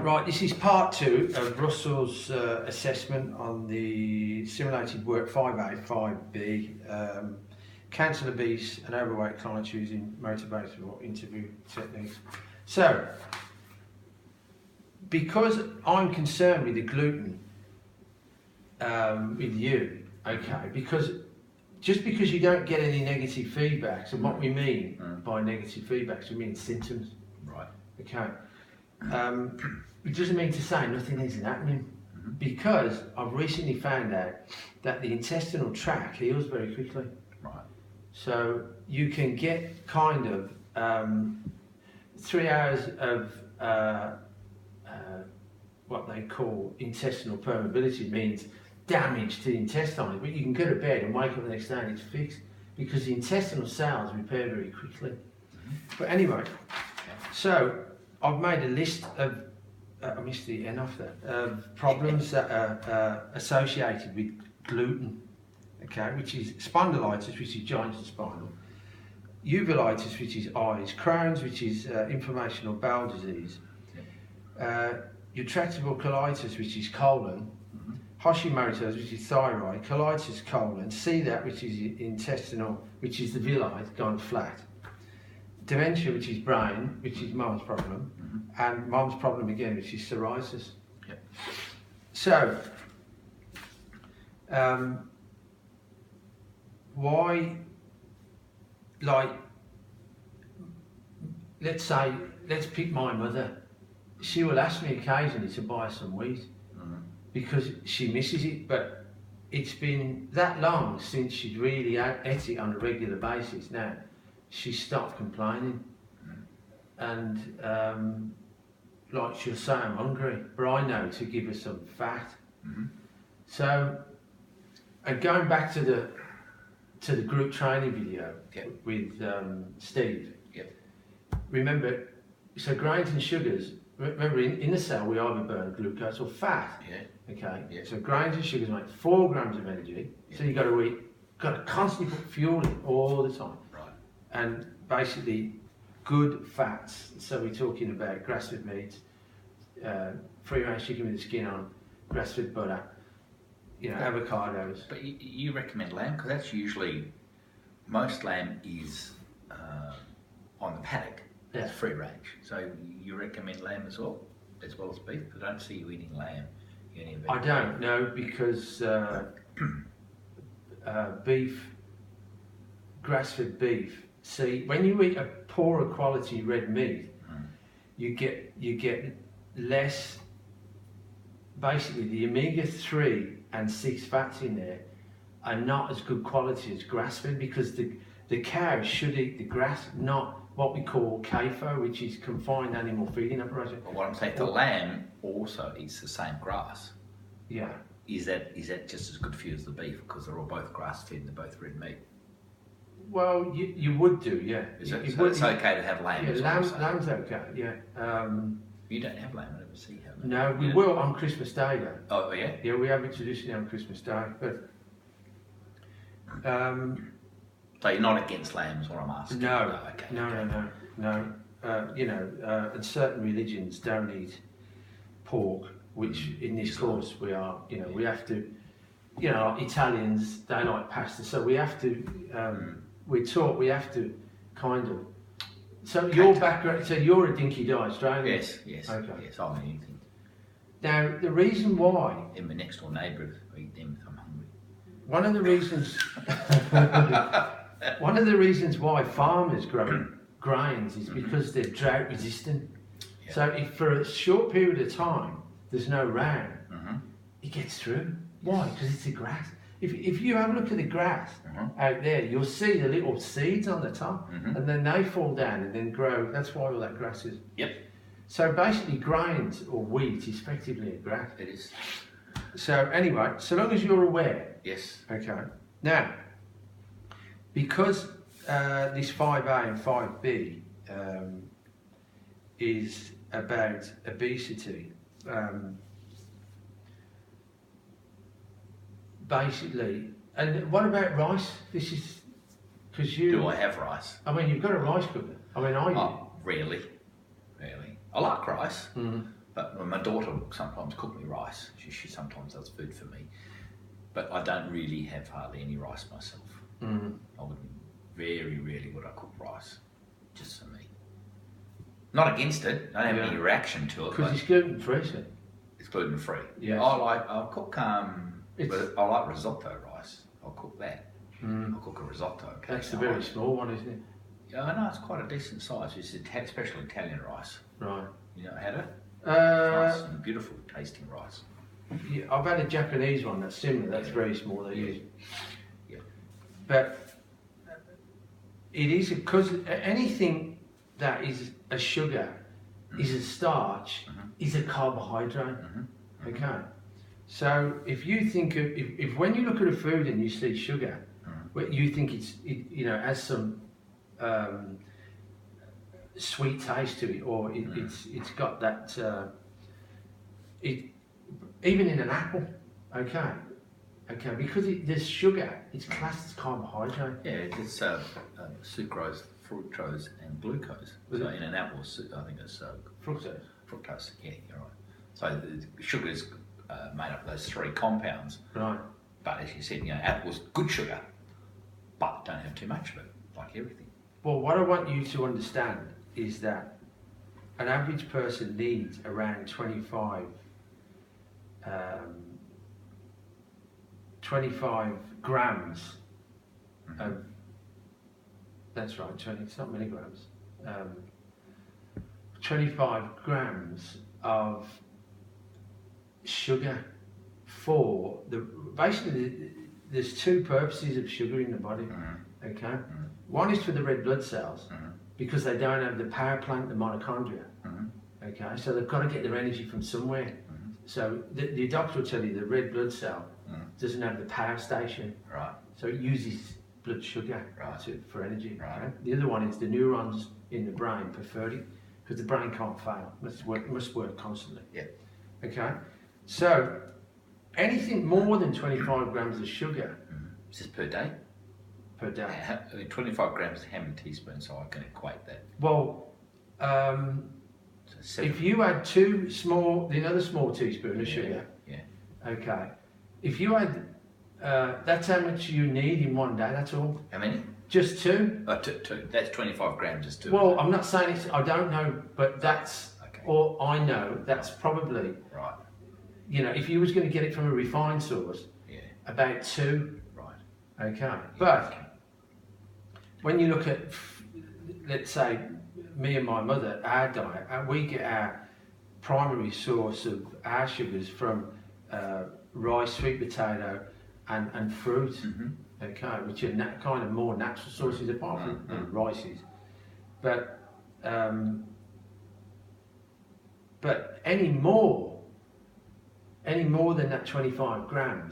Right, this is part 2 of Russell's assessment on the simulated work 5A, 5B, cancer obese and overweight clients using motivational interview techniques. So, because I'm concerned with the gluten with you, okay, because just because you don't get any negative feedbacks, and what we mean by negative feedbacks, we mean symptoms. Right. Okay. It doesn't mean to say nothing isn't happening, because I've recently found out that the intestinal tract heals very quickly. Right. So you can get kind of 3 hours of what they call intestinal permeability, means damage to the intestine, but you can go to bed and wake up the next day and it's fixed because the intestinal cells repair very quickly. But anyway, so I've made a list of, I missed the N off that, of problems that are associated with gluten, okay, which is spondylitis, which is joints and spinal, uveitis, which is eyes, Crohn's, which is inflammation or bowel disease, retractable colitis, which is colon, Hashimoto's, which is thyroid, colitis colon, celiac, which is intestinal, which is the villi gone flat, dementia, which is brain, which is mum's problem, and mum's problem again, which is psoriasis. Yep. So, why, like, let's pick my mother. She will ask me occasionally to buy some wheat because she misses it, but it's been that long since she'd really ate it on a regular basis now. She stopped complaining, and like she'll say I'm hungry, but I know to give her some fat. So, and going back to the group training video with Steve. Remember, so grains and sugars. Remember, in the cell we either burn glucose or fat. Okay. So grains and sugars make 4 grams of energy. So you got to eat, got to constantly put fuel in all the time. And basically good fats, so we're talking about grass-fed meat, free-range chicken with the skin on, grass-fed butter, you know, avocados. But you recommend lamb, because that's usually, most lamb is on the paddock, it's free range. So you recommend lamb as well as beef? I don't see you eating lamb. I don't know, because beef, grass-fed beef, see, when you eat a poorer quality red meat, you get less, basically the omega-3 and 6 fats in there are not as good quality as grass-fed, because the cow should eat the grass, not what we call CAFO, which is confined animal feeding operation. But what I'm saying, the lamb also eats the same grass. Yeah. Is that just as good for you as the beef, because they're all both grass-fed and they're both red meat? Well, you would do, yeah. So it's okay to have lamb? Yeah, lamb's okay, yeah. You don't have lamb, I never see you have lamb. No, we will on Christmas Day though. Oh, yeah? Yeah, we have it traditionally on Christmas Day, but... so you're not against lamb is what I'm asking? No, no. You know, and certain religions don't eat pork, which in this course we are, you know, we have to, you know, like Italians, they like pasta, so we have to, we're taught we have to kind of, so your background, so you're a dinky diet Australian? Yes, okay. Yes, I'll eat anything. Now, the reason why... And my next door neighbour, I eat them if I'm hungry. One of the reasons why farmers grow grains is because they're drought resistant. Yeah. So if for a short period of time there's no rain, it gets through. Why? Because it's the grass. If you have a look at the grass out there, you'll see the little seeds on the top, and then they fall down and then grow. That's why all that grass is. Yep. So basically, grains or wheat is effectively a grass. It is. So anyway, so long as you're aware. Yes. Okay. Now, because this 5A and 5B is about obesity, basically, and what about rice? This is because you. Do I have rice? I mean, you've got a rice cooker. I mean, Oh, really. I like rice, But my daughter sometimes cooks me rice. She sometimes does food for me. But I don't really have hardly any rice myself. I wouldn't, very rarely would I cook rice, just for me. Not against it, I don't have any reaction to it. Because it's gluten free, so. It's gluten free. Yeah. I'll cook, I like risotto rice. I'll cook that. I'll cook a risotto. Okay. That's the very small one, isn't it? Yeah, I know, it's quite a decent size. It's special Italian rice. Right. You know, had it? It's nice and beautiful tasting rice. Yeah, I've had a Japanese one that's similar. That's very small. They use. Yeah. But it is because anything that is a sugar, is a starch, is a carbohydrate. Okay. So if you think of if when you look at a food and you see sugar, you think has some sweet taste to it, or it's got that even in an apple, okay, because there's sugar, it's classed as carbohydrate. Yeah, it's sucrose, fructose, and glucose. So in an apple, I think it's Fructose. Fructose. Yeah, you're right. So the sugar is made up of those three compounds. Right. But as you said, apple's good sugar, but don't have too much of it, like everything. Well, what I want you to understand is that an average person needs around 25 grams of, that's right, it's not milligrams, 25 grams of sugar for basically there's two purposes of sugar in the body, okay? One is for the red blood cells, because they don't have the power plant, the mitochondria, okay? So they've got to get their energy from somewhere. So the doctor will tell you the red blood cell doesn't have the power station, right? So it uses blood sugar for energy. Right. Okay? The other one is the neurons in the brain prefer it because the brain can't fail; must work constantly. Yeah. Okay. So anything more than 25 grams of sugar. Is this per day? Per day. 25 grams, how many teaspoons? So I can equate that. Well. So if you had another small teaspoon of sugar, okay. If you had, that's how much you need in one day. That's all. How many? Just two. Two. That's 25 grams. Is two. Well, I'm not saying I don't know, but that's all I know. That's probably right. If you was going to get it from a refined source, about two. Right. Okay. But when you look at, let's say, me and my mother, our diet, we get our primary source of our sugars from rice, sweet potato, and fruit, okay, which are kind of more natural sources apart from rices. But any more than that 25 grams